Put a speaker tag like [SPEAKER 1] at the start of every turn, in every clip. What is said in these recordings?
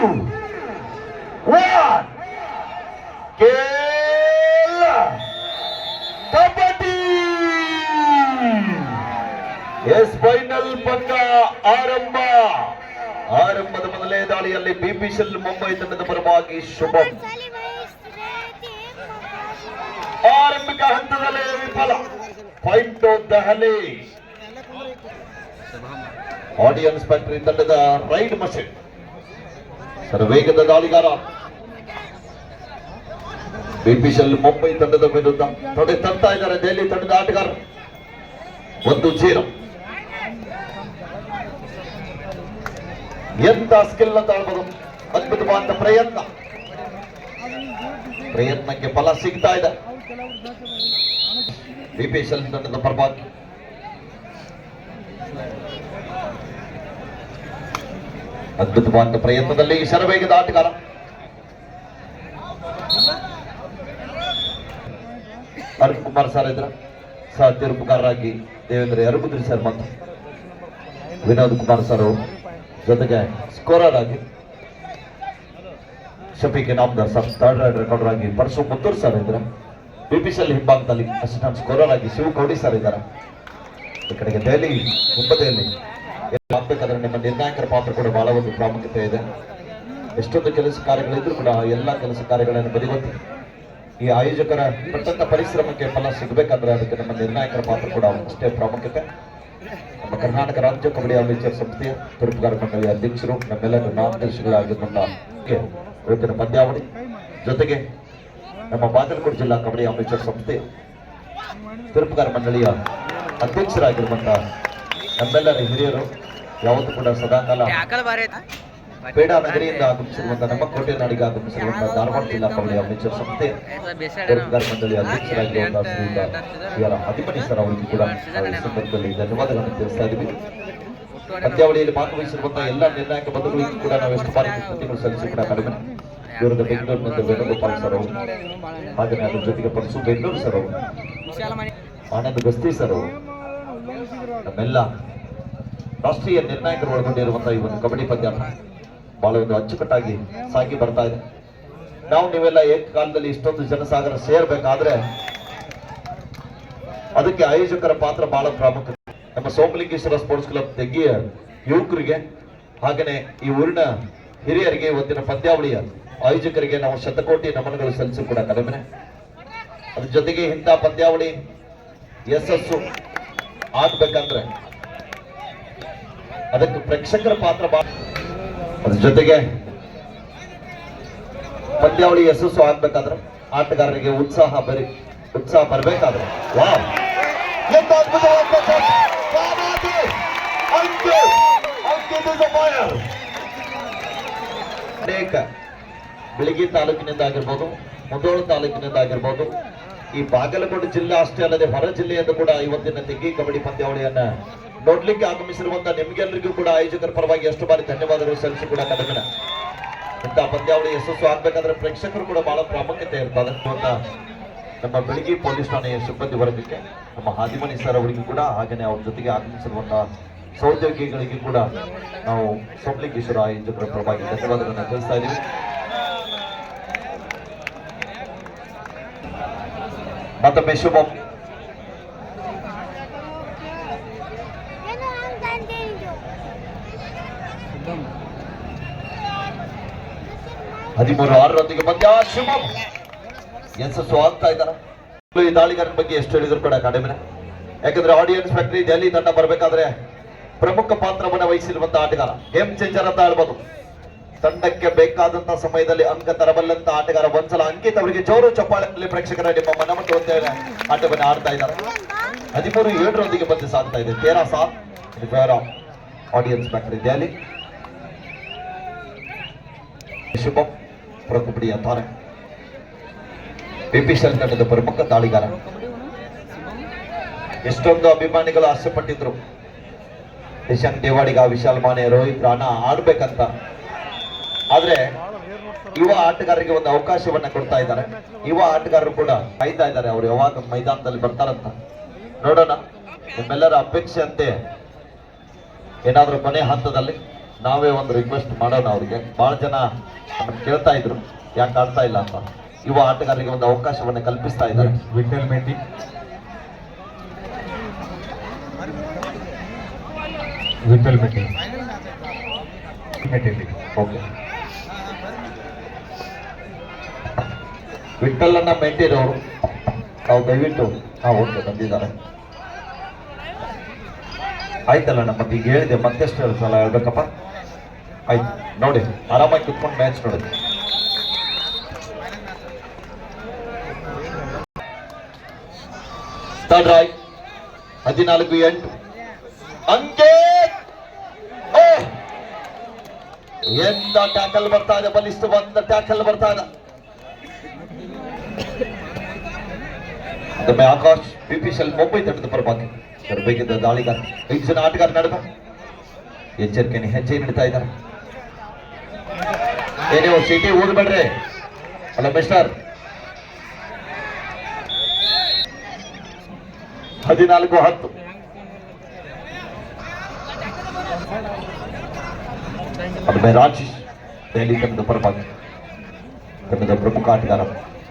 [SPEAKER 1] 1 ಕೇಳ kabaddi S final ಪಂದ್ಯ ಆರಂಭದ ಮೊದಲೇ ದಾಳಿಯಲ್ಲಿ ಬಿಪಿಸಿಎಲ್ ಮುಂಬೈ ತಂಡದ ಪರವಾಗಿ ಶುಭಂ ಆರಂಭಿಕ ಹಂತದಲ್ಲಿ ವಿಫಲ. ಪಾಯಿಂಟ್ ದೆಹಲಿ. ಆಡಿಯನ್ಸ್ ಫ್ಯಾಕ್ಟರಿ ತಂಡದ ರೈಡ್ ಮಷಿನ್ ಸರ್ ವೇಗದ ದಾಳಿಗಾರ ಬಿಪಿಸಿಎಲ್ ಮುಂಬೈ ತಂಡದ ವಿರುದ್ಧ ತೊಡೆ ತರ್ತಾ ಇದ್ದಾರೆ ದೆಹಲಿ ತಂಡದ ಆಟಗಾರರು. 1-0. ಎಂತ ಸ್ಕಿಲ್ ಅಂತ ಹೇಳ್ಬೋದು. ಅದ್ಭುತವಾದ ಪ್ರಯತ್ನಕ್ಕೆ ಫಲ ಸಿಗ್ತಾ ಇದೆ ಬಿಪಿಸಿಎಲ್ ತಂಡದ ಪರವಾಗಿ. ಅದ್ಭುತವಾದ ಪ್ರಯತ್ನದಲ್ಲಿ ಶರವೇಗದ ಆಟಗಾರ ಅರುಣ್ ಕುಮಾರ್ ಸರ್ ಇದ್ರ ಸಹ ತೀರ್ಪುಗಾರರಾಗಿ ದೇವೇಂದ್ರ ಯರಗುದ್ರಿ ಸರ್ ಮತ್ತು ವಿನೋದ್ ಕುಮಾರ್ ಸರ್ ಜೊತೆಗೆ ಸ್ಕೋರರ್ ಆಗಿ Shafiq Inamdar sir third ride recorder ಆಗಿ ಪರಶು ಮುತ್ತೂರ್ ಸರ್ ಇದ್ರ. ಬಿಪಿಸಿಎಲ್ ಹಿಂಭಾಗದಲ್ಲಿ ಅಸಿಸ್ಟೆಂಟ್ ಸ್ಕೋರರ್ ಆಗಿ ಶಿವಕೌಡಿ ಸರ್ ಇದ್ದಾರೆ. ಈ ಕಡೆಗೆ ದೆಹಲಿ ಮುಂಬದಿಯಲ್ಲಿ ಆಗ್ಬೇಕಾದ್ರೆ ನಿಮ್ಮ ನಿರ್ಣಾಯಕರ ಪಾತ್ರ ಕೂಡ ಬಹಳ ಒಂದು ಪ್ರಾಮುಖ್ಯತೆ ಇದೆ. ಎಷ್ಟೊಂದು ಕೆಲಸ ಕಾರ್ಯಗಳಿದ್ರು ಕೂಡ ಎಲ್ಲ ಕೆಲಸ ಕಾರ್ಯಗಳನ್ನು ಬದಿಗೊತ್ತಿ ಈ ಆಯೋಜಕರ ಪಟ್ಟಂತ ಪರಿಶ್ರಮಕ್ಕೆ ಫಲ ಸಿಗಬೇಕಾದ್ರೆ ಅದಕ್ಕೆ ನಮ್ಮ ನಿರ್ಣಾಯಕರ ಪಾತ್ರ ಕೂಡ ಅಷ್ಟೇ ಪ್ರಾಮುಖ್ಯತೆ. ನಮ್ಮ ಕರ್ನಾಟಕ ರಾಜ್ಯ ಕಬಡ್ಡಿ ಅಮೇಚರ್ ಸಂಸ್ಥೆಯ ತೀರ್ಪುಗಾರ ಮಂಡಳಿಯ ಅಧ್ಯಕ್ಷರು ನಮ್ಮೆಲ್ಲರೂ ನಾಮನಿರ್ದೇಶಕರಾಗಿರುವಂತ ಇವತ್ತಿನ ಪಂದ್ಯಾವಳಿ ಜೊತೆಗೆ ನಮ್ಮ ಬಾಗಲಕೋಟೆ ಜಿಲ್ಲಾ ಕಬಡ್ಡಿ ಅಮೇಚರ್ ಸಂಸ್ಥೆ ತೀರ್ಪುಗಾರ ಮಂಡಳಿಯ ಅಧ್ಯಕ್ಷರಾಗಿರುವಂತಹ ನಮ್ಮೆಲ್ಲರ ಹಿರಿಯರು ಯಾವತ್ತೂ ಕೂಡ ಸದಾಕಾಲ ಪೇಡಾ ನಗರಿಯಿಂದ ಆಗಮಿಸಿರುವಂತಹ ನಮ್ಮ ಕೋಟೆ ನಾಡಿಗೆ ಆಗಮಿಸಿರುವಂತಹ ಧಾರವಾಡ ಜಿಲ್ಲಾ ಕಬಡ್ಡಿ ಅಮೇಚರ್ ಸಂಸ್ಥೆ ತೀರ್ಪುಗಾರ ಮಂಡಳಿಯ ಅಧ್ಯಕ್ಷರಾಗಿರುವಂತಹ ಶ್ರೀಯುತ ಅಧಿಪತಿ ಸರ್ ಅವರಿಗೆ ಕೂಡ ಈ ಸಂದರ್ಭದಲ್ಲಿ ಧನ್ಯವಾದಗಳನ್ನು ತಿಳಿಸ್ತಾ ಇದ್ದೀವಿ. ಪಂದ್ಯಾವಳಿಯಲ್ಲಿ ಭಾಗವಹಿಸಿರುವಂತಹ ಎಲ್ಲ ನಿರ್ಣಾಯಕ ಬಂಧುಗಳಿಗೂ ಕೂಡ ನಾವು ಎಷ್ಟು ಬಾರಿ ಕೃತಿಗಳು ಸಲ್ಲಿಸಿ ಕೂಡ ಕಡಿಮೆ. ಇವರದ ಬೆಂಗಳೂರಿನಿಂದ ವೇಣುಗೋಪಾಲ್ ಸರ್ ಅವರು, ಹಾಗೆಯೇ ಅದರ ಜೊತೆಗೆ ಪರಸು ಬೆಂಗಳೂರು ಸರ್ ಅವರು, ಆನಂದ್ ಗಸ್ತಿ ಸರ್ ಅವರು, ನಮ್ಮೆಲ್ಲ ರಾಷ್ಟ್ರೀಯ ನಿರ್ಣಾಯಕರು ಒಳಗೊಂಡಿರುವಂತಹ ಈ ಒಂದು ಕಬಡ್ಡಿ ಪಂದ್ಯ ಬಹಳ ಒಂದು ಅಚ್ಚುಕಟ್ಟಾಗಿ ಸಾಗಿ ಬರ್ತಾ ಇದೆ. ನಾವು ನೀವೆಲ್ಲ ಏಕಕಾಲದಲ್ಲಿ ಇಷ್ಟೊಂದು ಜನಸಾಗರ ಸೇರ್ಬೇಕಾದ್ರೆ ಅದಕ್ಕೆ ಆಯೋಜಕರ ಪಾತ್ರ ಬಹಳ ಪ್ರಾಮುಖ್ಯತೆ. ನಮ್ಮ ಸೋಮಲಿಂಗೇಶ್ವರ ಸ್ಪೋರ್ಟ್ಸ್ ಕ್ಲಬ್ ತೆಗ್ಗಿಯ ಯುವಕರಿಗೆ ಹಾಗೆಯೇ ಈ ಊರಿನ ಹಿರಿಯರಿಗೆ ಇವತ್ತಿನ ಪಂದ್ಯಾವಳಿಯ ಆಯೋಜಕರಿಗೆ ನಾವು ಶತಕೋಟಿ ನಮನಗಳು ಸಲ್ಲಿಸಿ ಕೂಡ ಕಡಿಮೆ. ಅದ್ರ ಜೊತೆಗೆ ಇಂಥ ಪಂದ್ಯಾವಳಿ ಯಶಸ್ಸು ಆಗ್ಬೇಕಂದ್ರೆ ಅದಕ್ಕೆ ಪ್ರೇಕ್ಷಕರ ಪಾತ್ರ ಅದ್ರ ಜೊತೆಗೆ ಪಂದ್ಯಾವಳಿ ಯಶಸ್ಸು ಆಗ್ಬೇಕಾದ್ರೆ ಆಟಗಾರರಿಗೆ ಉತ್ಸಾಹ ಬರಬೇಕಾದ್ರೆ ಅನೇಕ ಬೆಳಗಿ ತಾಲೂಕಿನಿಂದ ಆಗಿರ್ಬೋದು, ಮುಧೋಳ ತಾಲೂಕಿನಿಂದ ಆಗಿರ್ಬೋದು, ಈ ಬಾಗಲಕೋಟೆ ಜಿಲ್ಲೆ ಅಷ್ಟೇ ಅಲ್ಲದೆ ಹೊರ ಜಿಲ್ಲೆಯಿಂದ ಕೂಡ ಇವತ್ತಿನ ತೆಗ್ಗಿ ಕಬಡ್ಡಿ ಪಂದ್ಯಾವಳಿಯನ್ನ ನೋಡ್ಲಿಕ್ಕೆ ಆಗಮಿಸಿರುವಂತಹ ನಿಮ್ಗೆಲ್ಲರಿಗೂ ಕೂಡ ಆಯೋಜಕರ ಪರವಾಗಿ ಎಷ್ಟು ಬಾರಿ ಧನ್ಯವಾದಗಳು ಸಲ್ಲಿಸಿ ಕೂಡ ಕಡಿಮೆ. ಇಂಥ ಪಂದ್ಯಾವಳಿ ಯಶಸ್ಸು ಆಗ್ಬೇಕಾದ್ರೆ ಪ್ರೇಕ್ಷಕರು ಕೂಡ ಬಹಳ ಪ್ರಾಮುಖ್ಯತೆ ಇರ್ತದೆ. ನಮ್ಮ ಬೆಳಗಿ ಪೊಲೀಸ್ ಠಾಣೆಯ ಸಿಬ್ಬಂದಿ ವರ್ಗಕ್ಕೆ, ನಮ್ಮ ಹಾದಿಮನಿ ಸರ್ ಅವರಿಗೂ ಕೂಡ ಹಾಗೆಯೇ ಅವ್ರ ಜೊತೆಗೆ ಆಗಮಿಸಿರುವಂತಹ ಸಹೋದ್ಯೋಗಿಗಳಿಗೆ ಕೂಡ ನಾವು ಸೋಮಲಿಂಗೇಶ್ವರ ಆಯೋಜಕರ ಪರವಾಗಿ ಧನ್ಯವಾದಗಳನ್ನು ತಿಳಿಸ್ತಾ ಇದ್ದೀವಿ. ಮತ್ತೊಮ್ಮೆ ಶುಭಂ. ಹದಿಮೂರು 6 ಪಂದ್ಯ ಶುಭಂ ಯಶಸ್ಸು ಆಗ್ತಾ ಇದ್ದಾರೆ. ಈ ದಾಳಿಗಾರನ ಬಗ್ಗೆ ಎಷ್ಟು ಹೇಳಿದ್ರು ಕೂಡ ಕಡಿಮೆ. ಯಾಕಂದ್ರೆ ಆಡಿಯನ್ಸ್ ಫ್ಯಾಕ್ಟರಿ ದೆಹಲಿ ತಂಡ ಬರಬೇಕಾದ್ರೆ ಪ್ರಮುಖ ಪಾತ್ರವನ್ನು ವಹಿಸಿರುವಂತಹ ಆಟಗಾರ, ಗೇಮ್ ಚೇಂಜರ್ ಅಂತ ಹೇಳ್ಬೋದು. ತಂಡಕ್ಕೆ ಬೇಕಾದಂತಹ ಸಮಯದಲ್ಲಿ ಅಂಕ ತರಬಲ್ಲಂತ ಆಟಗಾರ ಒಂದ್ಸಲ ಅಂಕಿತ್ ಅವರಿಗೆ ಜೋರು ಚಪ್ಪಾಳೆಯಲ್ಲಿ ಪ್ರೇಕ್ಷಕರ ನಿಮ್ಮ ಮನಮಟ್ಟು ಆಟವನ್ನು ಆಡ್ತಾ ಇದ್ದಾರೆ. 13-7 ಪಂದ್ಯ ಸಾಗ್ತಾ ಇದೆ. 13-7 ಆಡಿಯನ್ಸ್ ಫ್ಯಾಕ್ಟರಿ ದೆಹಲಿ. ಶುಭಂ ಪ್ರೊ ಕಬಡ್ಡಿ ಅಂತಾರೆ. ಬಿಪಿಸಿಎಲ್ ತಂಡದ ಪ್ರಮುಖ ದಾಳಿಗಾರ. ಎಷ್ಟೊಂದು ಅಭಿಮಾನಿಗಳು ಆಸೆ ಪಟ್ಟಿದ್ರು ನಿಶಾಂಕ್ ದೇವಾಡಿಗ, ವಿಶಾಲ್ ಮಾನೆ, ರೋಹಿತ್ ರಾಣಾ ಆಡ್ಬೇಕಂತ. ಆದ್ರೆ ಯುವ ಆಟಗಾರರಿಗೆ ಒಂದು ಅವಕಾಶವನ್ನ ಕೊಡ್ತಾ ಇದ್ದಾರೆ. ಯುವ ಆಟಗಾರರು ಕೂಡ ಕಾಯ್ತಾ ಇದ್ದಾರೆ ಅವ್ರು ಯಾವಾಗ ಮೈದಾನದಲ್ಲಿ ಬರ್ತಾರಂತ. ನೋಡೋಣ. ನಿಮ್ಮೆಲ್ಲರ ಅಪೇಕ್ಷೆ ಅಂತೆ ಏನಾದ್ರೂ ಕೊನೆ ಹಂತದಲ್ಲಿ ನಾವೇ ಒಂದು ರಿಕ್ವೆಸ್ಟ್ ಮಾಡೋಣ ಅವ್ರಿಗೆ. ಬಹಳ ಜನ ನಮ್ಮನ್ನು ಕೇಳ್ತಾ ಇದ್ರು ಯಾಕೆ ಆಡ್ತಾ ಇಲ್ಲ ಅಂತ. ಯುವ ಆಟಗಾರರಿಗೆ ಒಂದು ಅವಕಾಶವನ್ನು ಕಲ್ಪಿಸ್ತಾ ಇದ್ದಾರೆ.
[SPEAKER 2] ವಿಠಲ್ ಮೇಟಿ, ವಿಠಲ್ ಮೇಟಿ ಮೇಟಿ
[SPEAKER 1] ಓಕೆ. ವಿಠಲನ್ನ ಮೇಟಿರವರು ನಾವು ದಯವಿಟ್ಟು ಓಕೆ ಬಂದಿದ್ದಾರೆ. ಆಯ್ತಲ್ಲ ನಮಗೆ ಈಗ ಹೇಳಿದೆ, ಮತ್ತೆಷ್ಟು ಸಲ ಹೇಳ್ಬೇಕಪ್ಪ? ಆಯ್ತು ನೋಡಿ, ಆರಾಮಾಗಿ ಕುತ್ಕೊಂಡು ಮ್ಯಾಚ್ ನೋಡಿ. ಥರ್ಡ್ ರೈಟ್ 14-8 ಅಂಕೆ. ಎಂತ ಟ್ಯಾಕಲ್ ಬರ್ತಾ ಇದೆ, ಬಲಿಷ್ಠವಾದ ಟ್ಯಾಕಲ್ ಬರ್ತಾ ಇದೆ. ಅದೊಮ್ಮೆ ಆಕಾಶ್ ಪಿಪಿಎಲ್ ಮುಂಬೈ ತಂಡದ ಪರವಾಗಿ ಬರಬೇಕಿದ್ದ ದಾಳಿಗಾರ 5 ಜನ ಆಟಗಾರ ನಡೆದ ಎಚ್ಚರಿಕೆಯನ್ನು ಹೆಜ್ಜೆ ನೀಡ್ತಾ ಇದ್ದಾರೆ. ಏನೇ ಸಿಟಿ ಓಡಬೇಡ್ರಿ. ಅಲ್ಲ ಮಿಸ್ಟರ್ 14-10 ಅದುಮೆ ರಾಜೇಶ್ ದೆಹಲಿ ತಂಡದ ಪರವಾಗಿ ತಂಡದ ಪ್ರಮುಖ ಆಟಗಾರ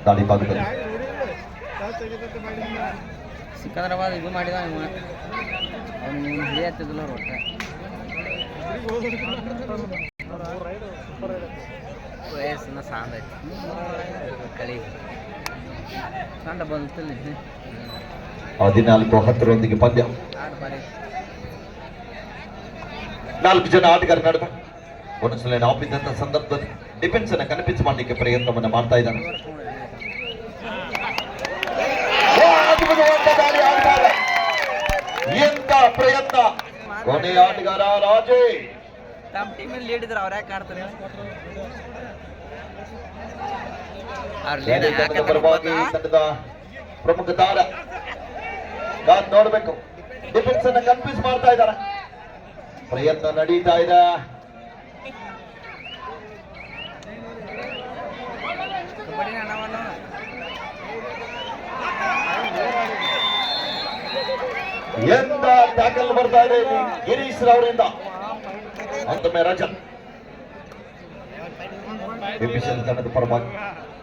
[SPEAKER 1] ದಾಳಿ ಭಾಗದಲ್ಲಿ.
[SPEAKER 3] ಸಿಕಂದ್ರಾಬಾದ್ ಇದು ಮಾಡಿದ ಅವ್ನು ಹಿಡಿಯತ್ತಿದ್ದಿಲ್ಲ ಒಟ್ಟು ವಯಸ್ಸಿನ ಸಾಂದ್ ಐತಿ ಕಳಿ ಕಂಡ ಬಂತಿಲ್ಲ.
[SPEAKER 1] 14-10 ಪಂದ್ಯ. 4 ಜನ ಆಟಗಾರ ನಡುವೆ ಒಂದೊಂದ್ಸಲ ಆಪಿದ್ದಂತ ಸಂದರ್ಭದಲ್ಲಿ ಡಿಫೆನ್ಸ್ ಅನ್ನ ಕನ್ಫ್ಯೂಸ್ ಮಾಡಲಿಕ್ಕೆ ಪ್ರಯತ್ನವನ್ನ ಮಾಡ್ತಾ ಇದ್ದಾನೆ. ಎಂತ ಪ್ರಯತ್ನ! ಕೊನೆಯ ಆಟಗಾರ ರಾಜೇ.
[SPEAKER 3] ತಮ್ಮ ಟೀಮಲ್ಲಿ ಲೀಡ್ ಇದ್ರೆ ಅವ್ರು ಯಾಕೆ ಆಡ್ತಾರೆ?
[SPEAKER 1] ಪರವಾಗಿ ತಂಡದ ಪ್ರಮುಖ ತಾರ ನೋಡ್ಬೇಕು. ಡಿಫೆನ್ಸ್ ಅನ್ನ ಕನ್ಫ್ಯೂಸ್ ಮಾಡ್ತಾ ಇದ್ದಾರೆ. ಪ್ರಯತ್ನ ನಡೀತಾ ಇದೆ. ಎಂತ ಟ್ಯಾಕಲ್ ಬರ್ತಾ ಇದೆ ಗಿರೀಶ್ ರವರಿಂದ. ಅಂತೊಮ್ಮೆ ರಜನ್ ಪಿಪಿಎಲ್ ತಂಡದ ಪರವಾಗಿ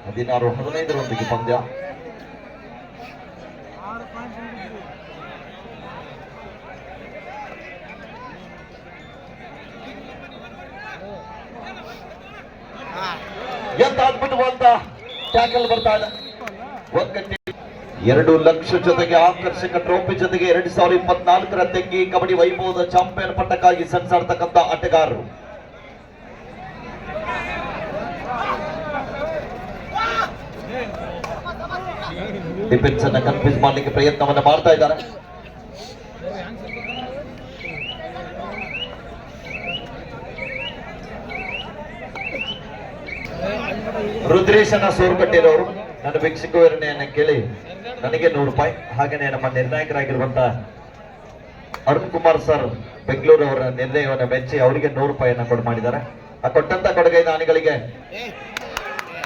[SPEAKER 1] 16-15 ಪಂದ್ಯ. ಎಂತ ಅದ್ಭುತವಾದ ಟ್ಯಾಕಲ್ ಬರ್ತಾ ಇದೆ. ಒಕ್ಕಟ್ಟಿ 2 ಲಕ್ಷ ಜೊತೆಗೆ ಆಕರ್ಷಕ ಟ್ರೋಫಿ ಜೊತೆಗೆ 2024 ತೆಂಗಿ ಕಬಡ್ಡಿ ವೈಭವದ ಚಾಂಪಿಯನ್ ಪಟ್ಟಕ್ಕಾಗಿ ಸೆಣಸಾಡ್ತಕ್ಕಂಥ ಆಟಗಾರರು. ಡಿಫೆನ್ಸ್ ಅನ್ನ ಕನ್ಫ್ಯೂಸ್ ಮಾಡಲಿಕ್ಕೆ ಪ್ರಯತ್ನವನ್ನ ಮಾಡ್ತಾ ಇದ್ದಾರೆ. ರುದ್ರೇಶನ ಸೋರು ಕಟ್ಟಿರೋರು ನನ್ನ ವೀಕ್ಷಕ ವಿವರಣೆಯನ್ನ ಕೇಳಿ ನನಗೆ ₹100, ಹಾಗೆಯೇ ನಮ್ಮ ನಿರ್ಣಾಯಕರಾಗಿರುವಂತಹ ಅರುಣ್ ಕುಮಾರ್ ಸರ್ ಬೆಂಗಳೂರು ಅವರ ನಿರ್ಣಯವನ್ನು ಮೆಚ್ಚಿ ಅವರಿಗೆ ₹100 ಕೊಡು ಮಾಡಿದ್ದಾರೆ. ಆ ಕೊಟ್ಟಂತ ಕೊಡುಗೆ ದಾನಿಗಳಿಗೆ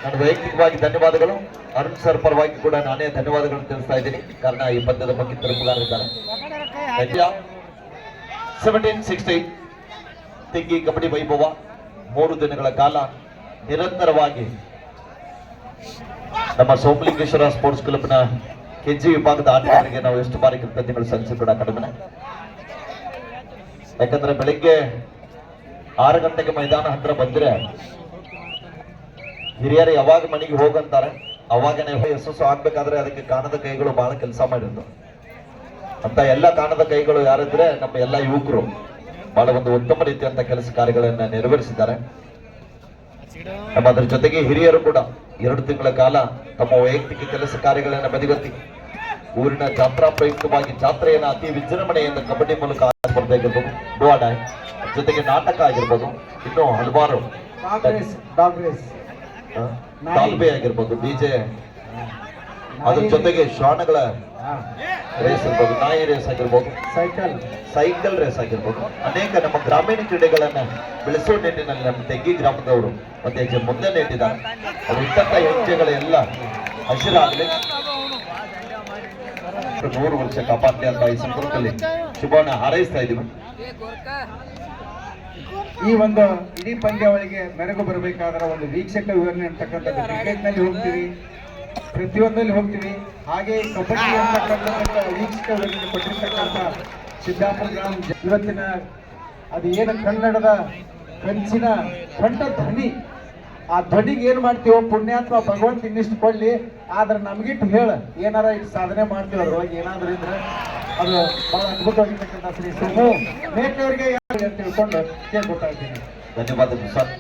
[SPEAKER 1] ನಾನು ವೈಯಕ್ತಿಕವಾಗಿ ಧನ್ಯವಾದಗಳು. ಅರುಣ್ ಸರ್ ಪರವಾಗಿ ಕೂಡ ನಾನೇ ಧನ್ಯವಾದಗಳು ತಿಳಿಸ್ತಾ ಇದ್ದೀನಿ. ಕಾರಣ ಈ ಪದ್ಯದ ಬಗ್ಗೆ ತಿರುಪುಗಾರಿದ್ದಾರೆ. 17-16 ತೆಂಗಿ ಕಬಡ್ಡಿ ವೈಭವ 3 ದಿನಗಳ ಕಾಲ ನಿರಂತರವಾಗಿ ನಮ್ಮ ಸೋಮಲಿಂಗೇಶ್ವರ ಸ್ಪೋರ್ಟ್ಸ್ ಕ್ಲಬ್ನ ಕೆಜಿ ವಿಭಾಗದ ಆಟಗಾರರಿಗೆ ನಾವು ಎಷ್ಟು ಬಾರಿ ಕೃತಜ್ಞತೆಗಳು ಸಲ್ಲಿಸಿ ಕೂಡ ಕಡಿಮೆ. ಯಾಕಂದ್ರೆ ಬೆಳಿಗ್ಗೆ 6 ಗಂಟೆಗೆ ಮೈದಾನ ಹತ್ರ ಬಂದ್ರೆ ಹಿರಿಯರು ಯಾವಾಗ ಮನೆಗೆ ಹೋಗಂತಾರೆ ಅವಾಗನೇ ಯಶಸ್ಸು ಆಗ್ಬೇಕಾದ್ರೆ ಅದಕ್ಕೆ ಕಾಣದ ಕೈಗಳು ಬಹಳ ಕೆಲಸ ಮಾಡಿದ್ರು. ಅಂತ ಎಲ್ಲ ಕಾಣದ ಕೈಗಳು ಯಾರಿದ್ರೆ ನಮ್ಮ ಎಲ್ಲ ಯುವಕರು ಬಹಳ ಒಂದು ಉತ್ತಮ ರೀತಿಯಂತ ಕೆಲಸ ಕಾರ್ಯಗಳನ್ನ ನೆರವೇರಿಸಿದ್ದಾರೆ. ನಮ್ಮ ಅದರ ಜೊತೆಗೆ ಹಿರಿಯರು ಕೂಡ 2 ತಿಂಗಳ ಕಾಲ ತಮ್ಮ ವೈಯಕ್ತಿಕ ಕೆಲಸ ಕಾರ್ಯಗಳನ್ನ ಬದಿಗೊತ್ತಿ ಊರಿನ ಜಾತ್ರಾ ಪ್ರಯುಕ್ತವಾಗಿ ಜಾತ್ರೆಯನ್ನ ಅತಿ ವಿಜೃಂಭಣೆಯಿಂದ ಕಬಡ್ಡಿ ಮೂಲಕ ಸ್ಪರ್ಧೆ ಆಗಿರ್ಬೋದು, ಡೋಡಾಯ್ ಜೊತೆಗೆ ನಾಟಕ ಆಗಿರ್ಬೋದು, ಇನ್ನು ಹಲವಾರು ತಾಲ್ಬೆ ಆಗಿರ್ಬೋದು, ಡಿಜೆ, ಅದ್ರ ಜೊತೆಗೆ ಶ್ವಾನಗಳ ರೇಸ್ ಇರ್ಬೋದು, ನಾಯಿ ರೇಸ್ ಆಗಿರ್ಬೋದು, ಸೈಕಲ್ ರೇಸ್ ಆಗಿರ್ಬೋದು, ಅನೇಕ ನಮ್ಮ ಗ್ರಾಮೀಣ ಕ್ರೀಡೆಗಳನ್ನ ಬೆಳೆಸುವ ನಿಟ್ಟಿನಲ್ಲಿ ನಮ್ಮ ತೆಂಗಿ ಗ್ರಾಮದವರು ಒಂದು ಹೆಜ್ಜೆ ಮುಂದೆ ನೆಟ್ಟಿದ್ದಾರೆ. ಅವರು ಇಟ್ಟಂತ ಹೆಜ್ಜೆಗಳೆಲ್ಲ ಹಸಿರಾಗಲಿ, 100 ವರ್ಷ ಕಾಪಾಡಲಿ ಅಂತ ಈ ಸಂದರ್ಭದಲ್ಲಿ ಶುಭವನ್ನ ಹಾರೈಸ್ತಾ ಇದ್ದೀವಿ.
[SPEAKER 4] ಈ ಒಂದು ಇಡೀ ಪಂದ್ಯಾವಳಿಗೆ ಮೆರುಗು ಬರಬೇಕಾದ್ರೆ ಒಂದು ವೀಕ್ಷಕ ವಿವರಣೆ ಅಂತಕ್ಕಂಥದ್ದು ಕ್ರಿಕೆಟ್ನಲ್ಲಿ ಹೋಗ್ತೀವಿ, ಪ್ರತಿಯೊಂದಲ್ಲಿ ಹೋಗ್ತೀವಿ. ಹಾಗೆ ಕಬಡ್ಡಿ ಅಂತಕ್ಕಂಥ ವೀಕ್ಷಕ ವಿವರಣೆ ಕೊಟ್ಟಿರ್ತಕ್ಕಂಥ ಸಿದ್ದಾಪುರ ಗ್ರಾಮ ಇವತ್ತಿನ ಅದು ಏನು ಕನ್ನಡದ ಕಂಚಿನ ಕಂಠ ಧ್ವನಿ, ಆ ಧ್ವನಿಗೆ ಏನು ಮಾಡ್ತೀವೋ ಪುಣ್ಯಾತ್ಮ ಭಗವಂತ ಇನ್ನಿಷ್ಟು ಕೊಡ್ಲಿ. ಆದ್ರೆ ನಮ್ಗಿಟ್ಟು ಹೇಳ ಏನಾರ ಇಷ್ಟು ಸಾಧನೆ ಮಾಡ್ತೀವಿ ಅದ್ರೊಳಗೆ ಏನಾದ್ರೂ ಇದ್ರೆ ಅದು ಬಹಳ ಅದ್ಭುತವಾಗಿರ್ತಕ್ಕಂಥ ಶ್ರೀ ಸೋಮು ಮೇಕೆಯವರಿಗೆ ಅಂತ ತಿಳ್ಕೊಂಡು ಕೇಳ್ಕೊತಾ ಇದ್ದೀನಿ.
[SPEAKER 1] ಧನ್ಯವಾದಗಳು ಸರ್.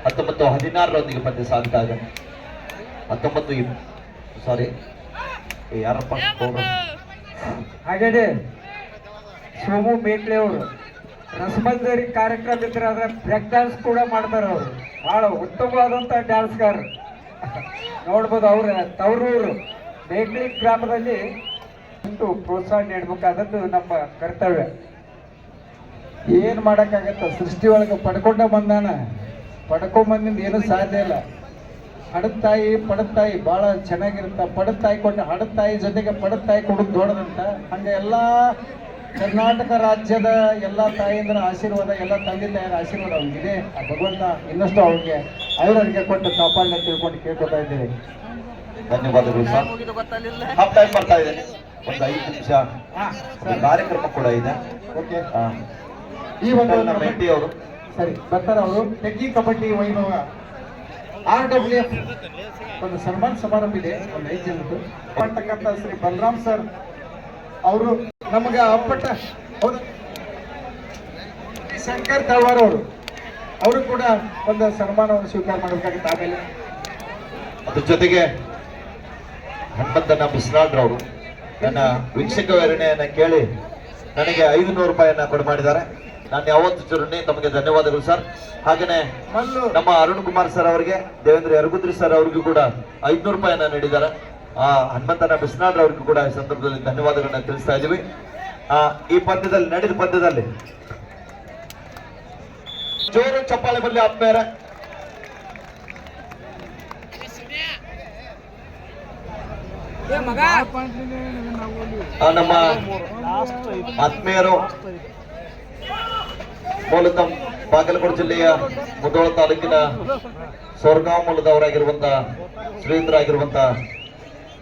[SPEAKER 1] 19-16 ಪಂದ್ಯ ಸಾಗ್ತಾ ಇದೆ. 19 ಸಾರಿ ಯಾರಪ್ಪ
[SPEAKER 4] ಹಾಗೇನೆ ಸೋಮು ಮೇಕ್ಲೆ ಅವರು ರಸಮಂಜರಿ ಕಾರ್ಯಕ್ರಮ ಇದ್ರೆ ಅದ್ರ ಬ್ರೇಕ್ ಡ್ಯಾನ್ಸ್ ಕೂಡ ಮಾಡ್ತಾರೆ. ಅವರು ಬಹಳ ಉತ್ತಮವಾದಂತ ಡ್ಯಾನ್ಸ್ಗಾರರು ನೋಡ್ಬೋದು. ಅವ್ರ ತವರೂರು ಬೇಕ್ಲಿ ಗ್ರಾಮದಲ್ಲಿ ಪ್ರೋತ್ಸಾಹ ನೀಡಬೇಕಾದದ್ದು ನಮ್ಮ ಕರ್ತವ್ಯ. ಏನ್ ಮಾಡಕ್ಕಾಗತ್ತ, ಸೃಷ್ಟಿ ಒಳಗೆ ಪಡ್ಕೊಂಡ ಬಂದಾನ, ಪಡ್ಕೊಂಬಂದಿಂದ ಏನೂ ಸಾಧ್ಯ ಇಲ್ಲ. ಹಡದ ತಾಯಿ ಬಹಳ ಚೆನ್ನಾಗಿರುತ್ತ. ಪಡದ ತಾಯಿ ಕೊಟ್ಟ ಹಡದ ತಾಯಿ ಜೊತೆಗೆ ಪಡದ ತಾಯಿ ಕೊಡೋದು ದೊಡ್ಡದಂತ. ಹಂಗೆ ಎಲ್ಲಾ ಕರ್ನಾಟಕ ರಾಜ್ಯದ ಎಲ್ಲ ತಾಯಿಯಂದ್ರ ಆಶೀರ್ವಾದ, ಎಲ್ಲ ತಂದೆ ತಾಯಿಯರ ಆಶೀರ್ವಾದ ಅವ್ನಿಗಿದೆ. ಆ ಭಗವಂತ ಇನ್ನಷ್ಟು ಅವ್ರಿಗೆ ಕೊಟ್ಟು ಕಾಪಾಡನ್ನ ತಿಳ್ಕೊಂಡು ಕೇಳ್ಕೊತಾ ಇದ್ದೇವೆ.
[SPEAKER 1] ಧನ್ಯವಾದಗಳು ಸರ್. ಹಾಫ್ ಟೈಮ್ ಬರ್ತಾ ಇದೆ, ಒಂದು 5 ನಿಮಿಷ ಕಾರ್ಯಕ್ರಮ ಕೂಡ ಇದೆ.
[SPEAKER 4] ಓಕೆ,
[SPEAKER 1] ಈ ಒಂದು ನಮ್ಮ ಎಂಟಿ ಅವರು
[SPEAKER 4] ಸರಿ ಬರ್ತಾರೆ. ಅವರು ತೆಗ್ಗಿ ಕಬಡ್ಡಿ ವೈಭವ RWF ಒಂದು ಸನ್ಮಾನ ಸಮಾರಂಭ ಇದೆ, ಒಂದು 5 ಜನದ್ದು ಮಾಡ್ತಕ್ಕಂಥ ಶ್ರೀ ಬಲರಾಮ್ ಸರ್ ಅವರು ನಮಗೆ ಅಪ್ಪಟ್ಟ ಹೌದು. ಶಂಕರ್ ತಳವಾರ್ ಅವರು ಕೂಡ ಒಂದು ಸನ್ಮಾನವನ್ನು ಸ್ವೀಕಾರ ಮಾಡಬೇಕಾಗುತ್ತೆ. ಆಮೇಲೆ
[SPEAKER 1] ಅದ್ರ ಜೊತೆಗೆ ಹನುಮಂತನ ಬಿಸ್ನಾಡ್ರವರು ನನ್ನ ವೀಕ್ಷಕ ವಿವರಣೆಯನ್ನ ಕೇಳಿ ನನಗೆ 500 ರೂಪಾಯಿಯನ್ನ ಕೊಡು ಮಾಡಿದ್ದಾರೆ. ನಾನು ಯಾವತ್ತು ಚುರುಣಿ ತಮಗೆ ಧನ್ಯವಾದಗಳು ಸರ್. ಹಾಗೇನೆ ನಮ್ಮ ಅರುಣ್ ಕುಮಾರ್ ಸರ್ ಅವರಿಗೆ, ದೇವೇಂದ್ರ ಯರಗುದ್ರಿ ಸರ್ ಅವರಿಗೂ ಕೂಡ 500 ರೂಪಾಯಿಯನ್ನ ನೀಡಿದ್ದಾರೆ. ಹನುಮಂತನ ಬಿಸ್ನಾಡ್ರ ಅವ್ರಿಗೂ ಕೂಡ ಈ ಸಂದರ್ಭದಲ್ಲಿ ಧನ್ಯವಾದಗಳನ್ನ ತಿಳಿಸ್ತಾ ಇದ್ದೀವಿ. ಈ ಪಂದ್ಯದಲ್ಲಿ ನಡೆದ ಪಂದ್ಯದಲ್ಲಿ ಜೋರು ಚಪ್ಪಾಳೆ ಬರಲಿ ಆತ್ಮೇರ. ನಮ್ಮ ಆತ್ಮೀಯರು ಮೂಲತಃ ಬಾಗಲಕೋಟೆ ಜಿಲ್ಲೆಯ ಮುಧೋಳ ತಾಲೂಕಿನ ಸೋರ್ಗಾಂವ್ ಮೂಲದವರಾಗಿರುವಂತ ಶ್ರೀಧರಾಗಿರುವಂತ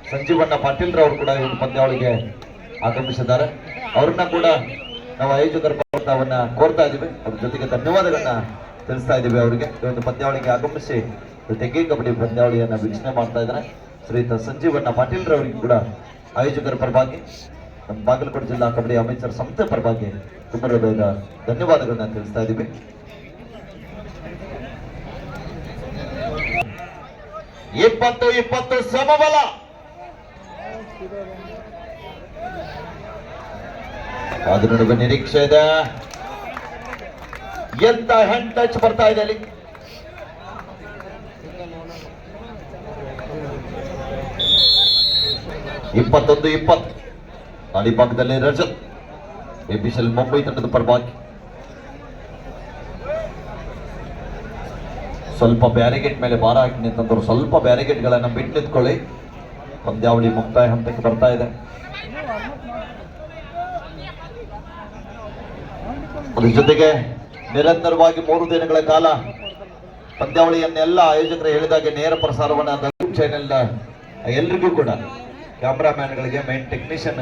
[SPEAKER 1] ಸಂಜೀವಣ್ಣ ಪಾಟೀಲ್ ರವರು ಕೂಡ ಈ ಒಂದು ಪಂದ್ಯಾವಳಿಗೆ ಆಗಮಿಸಿದ್ದಾರೆ. ಅವ್ರನ್ನ ಕೂಡ ನಾವು ಆಯೋಜಕರ ಪರವನ್ನ ಕೋರ್ತಾ ಇದೀವಿ. ಅದ್ರ ಜೊತೆಗೆ ಧನ್ಯವಾದಗಳನ್ನ ತಿಳಿಸ್ತಾ ಇದೀವಿ ಅವರಿಗೆ. ಈ ಒಂದು ಪಂದ್ಯಾವಳಿಗೆ ಆಗಮಿಸಿ ತೆಗ್ಗಿ ಕಬಡ್ಡಿ ಪಂದ್ಯಾವಳಿಯನ್ನ ವೀಕ್ಷಣೆ ಮಾಡ್ತಾ ಇದ್ದಾರೆ ಶ್ರೀಯುತ ಸಂಜೀವಣ್ಣ ಪಾಟೀಲ್ ರವರಿಗೆ ಕೂಡ ಆಯೋಜಕರ ಪರವಾಗಿ, ನಮ್ಮ ಬಾಗಲಕೋಟೆ ಜಿಲ್ಲಾ ಕಬಡ್ಡಿ ಅಮೇಚರ್ ಸಂಸ್ಥೆ ಪರವಾಗಿ ತುಂಬ ಹೃದಯದ ಧನ್ಯವಾದಗಳನ್ನ ತಿಳಿಸ್ತಾ ಇದೀವಿ. ಇಪ್ಪತ್ತು ಸಮಬಲ. ಅದ್ರ ನಡುವೆ ನಿರೀಕ್ಷೆ ಇದೆ. ಎಂತ ಹ್ಯಾಂಡ್ ಟಚ್ ಬರ್ತಾ ಇದೆ ಅಲ್ಲಿ. ಇಪ್ಪತ್ತೊಂದು ನಾಡಿ ಭಾಗದಲ್ಲಿ ರಜತ್ ಎಬಿಸಲ್ ಮುಂಬೈ ತಂಡದ ಪರವಾಗಿ. ಸ್ವಲ್ಪ ಬ್ಯಾರಿಗೇಟ್ ಮೇಲೆ ಭಾರ ಹಾಕಿ ನಿಂತಂದ್ರು ಸ್ವಲ್ಪ ಬ್ಯಾರಿಗೇಟ್ ಗಳನ್ನ ಬಿಟ್ಟು ನಿಂತ್ಕೊಳ್ಳಿ. ಪಂದ್ಯಾವಳಿ ಮುಕ್ತಾಯ ಹಂತಕ್ಕೆ ಬರ್ತಾ ಇದೆ. ಅದ್ರ ಜೊತೆಗೆ ನಿರಂತರವಾಗಿ 3 ದಿನಗಳ ಕಾಲ ಪಂದ್ಯಾವಳಿಯನ್ನೆಲ್ಲ ಆಯೋಜಕರು ಹೇಳಿದಾಗೆ ನೇರ ಪ್ರಸಾರವನ್ನ ಯೂಟ್ಯೂಬ್ ಚಾನೆಲ್ ಎಲ್ರಿಗೂ ಕೂಡ, ಕ್ಯಾಮ್ರಾಮ್ಯಾನ್ಗಳಿಗೆ, ಮೈನ್ ಟೆಕ್ನಿಷಿಯನ್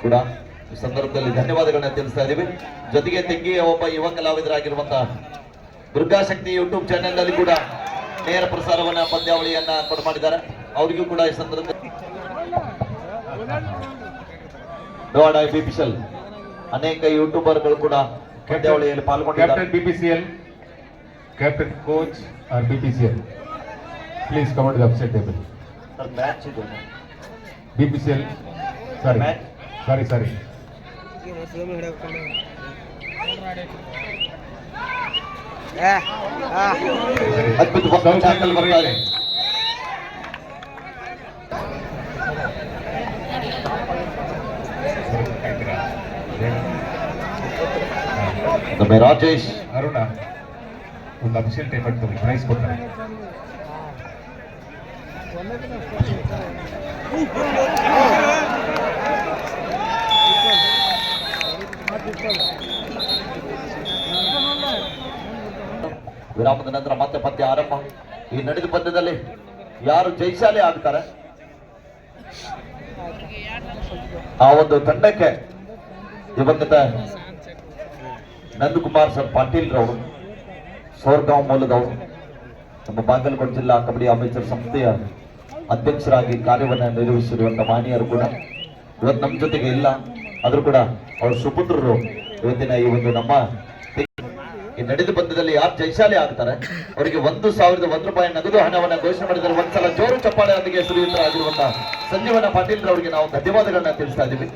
[SPEAKER 1] ಕೂಡ ಈ ಸಂದರ್ಭದಲ್ಲಿ ಧನ್ಯವಾದಗಳನ್ನ ತಿಳಿಸ್ತಾ ಇದೀವಿ. ಜೊತೆಗೆ ತೆಂಗಿಯ ಒಬ್ಬ ಯುವ ಕಲಾವಿದರಾಗಿರುವಂತಹ ದುರ್ಗಾಶಕ್ತಿ ಯೂಟ್ಯೂಬ್ ಚಾನೆಲ್ ನಲ್ಲಿ ಕೂಡ ನೇರ ಪ್ರಸಾರವನ್ನ ಪಂದ್ಯಾವಳಿಯನ್ನ ಕೊಡು ಮಾಡಿದ್ದಾರೆ. ಅವರಿಗೂ ಕೂಡ ಈ ಸಂದರ್ಭದಲ್ಲಿ ಬಿಪಿಸಿಎಲ್ ಅನೇಕ ಯೂಟ್ಯೂಬರ್ಗಳು ಕೂಡ ಪಂದ್ಯಾವಳಿಯಲ್ಲಿ ಪಾಲ್ಗೊಂಡಿದ್ದಾರೆ.
[SPEAKER 2] Captain BPCL, Captain Coach or BPCL, please come to the upset table.
[SPEAKER 1] Match ಇದೆ.
[SPEAKER 2] BPCL, sorry.
[SPEAKER 1] ಅದ್ಭುತವಾದ ಟ್ಯಾಕಲ್ ಬರ್ತಾ ಇದೆ. ನಮ್ಮ ರಾಜೇಶ್
[SPEAKER 2] ಅರುಣ ಒಂದು ಅಫಿಷಿಯಲ್ ಟೈಮ್ ಮಾಡಿ ಪ್ರೈಸ್ ಕೊಡ್ತಾರೆ.
[SPEAKER 1] ವಿರಾಮದ ನಂತರ ಮತ್ತೆ ಪಂದ್ಯ ಆರಂಭ. ಈ ನಡೆದ ಪಂದ್ಯದಲ್ಲಿ ಯಾರು ಜಯಶಾಲಿ ಆಗ್ತಾರೆ ಆ ಒಂದು ತಂಡಕ್ಕೆ ದಿವಂಗತ ನಂದಕುಮಾರ್ ಸರ್ ಪಾಟೀಲ್ ರವರು, ಸೋರ್ಗಾಂವ್ ಮೂಲದವರು, ನಮ್ಮ ಬಾಗಲಕೋಟೆ ಜಿಲ್ಲಾ ಕಬಡ್ಡಿ ಅಮೇಚರ್ ಸಂಸ್ಥೆಯ ಅಧ್ಯಕ್ಷರಾಗಿ ಕಾರ್ಯವನ್ನು ನಿರ್ವಹಿಸಿರುವಂತಹ ಮಾನ್ಯರು ಕೂಡ ಇವತ್ತು ನಮ್ಮ ಜೊತೆಗೆ ಇಲ್ಲ. ಆದ್ರೂ ಕೂಡ ಅವರ ಸುಪುತ್ರರು ಇವತ್ತಿನ ಈ ಒಂದು ನಮ್ಮ ಈ ನಡೆದ ಪಂದ್ಯದಲ್ಲಿ ಯಾರು ಜಯಶಾಲಿ ಆಗ್ತಾರೆ ಅವರಿಗೆ 1,001 ರೂಪಾಯಿ ನಗದು ಹಣವನ್ನು ಘೋಷಣೆ ಮಾಡಿದರೆ ಒಂದ್ಸಲ ಜೋರು ಚಪ್ಪಾಳೆಯೊಂದಿಗೆ ಶ್ರೀಯುತರಾಗಿರುವಂತಹ ಸಂಜೀವನ ಪಾಟೀಲ್ ರವರಿಗೆ ನಾವು ಧನ್ಯವಾದಗಳನ್ನ ತಿಳಿಸ್ತಾ ಇದ್ದೀವಿ.